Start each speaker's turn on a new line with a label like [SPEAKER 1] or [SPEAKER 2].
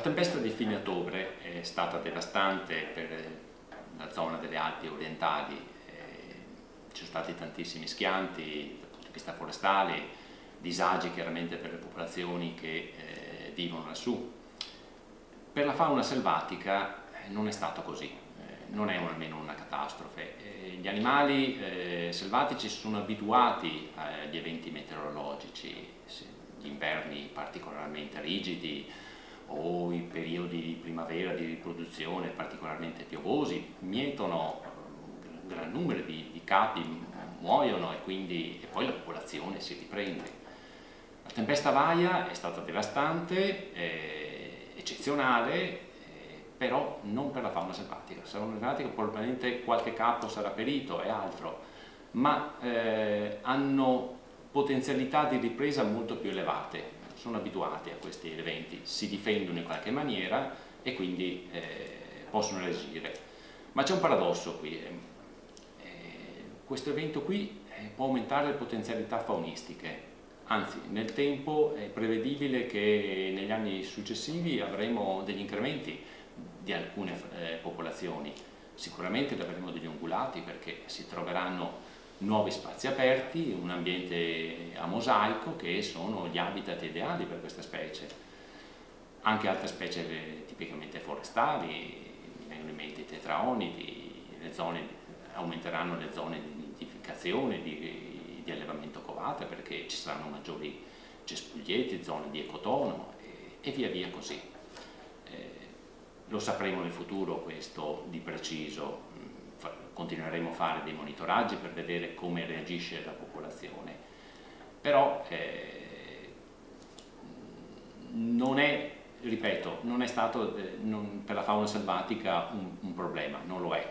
[SPEAKER 1] tempesta di fine ottobre è stata devastante per la zona delle Alpi orientali, ci sono stati tantissimi schianti dal punto di vista forestale, disagi chiaramente per le popolazioni che vivono lassù. Per la fauna selvatica non è stato così, non è almeno una catastrofe. Gli animali selvatici si sono abituati agli eventi meteorologici, gli inverni particolarmente rigidi o i periodi di primavera di riproduzione particolarmente piovosi mietono un gran numero di capi, muoiono e poi la popolazione si riprende. La tempesta Vaia è stata devastante, eccezionale, però non per la fauna selvatica. La fauna selvatica probabilmente qualche capo sarà perito e altro, ma hanno potenzialità di ripresa molto più elevate, sono abituati a questi eventi, si difendono in qualche maniera e quindi possono reagire. Ma c'è un paradosso qui, questo evento qui può aumentare le potenzialità faunistiche, anzi nel tempo è prevedibile che negli anni successivi avremo degli incrementi di alcune popolazioni. Sicuramente avremo degli ungulati perché si troveranno nuovi spazi aperti, un ambiente a mosaico che sono gli habitat ideali per queste specie. Anche altre specie tipicamente forestali, mi vengono in mente i tetraonidi, aumenteranno le zone di nidificazione, di allevamento covata perché ci saranno maggiori cespuglietti, zone di ecotono e via via così. Lo sapremo nel futuro questo di preciso, continueremo a fare dei monitoraggi per vedere come reagisce la popolazione, però non è, ripeto, non è stato per la fauna selvatica un problema, non lo è.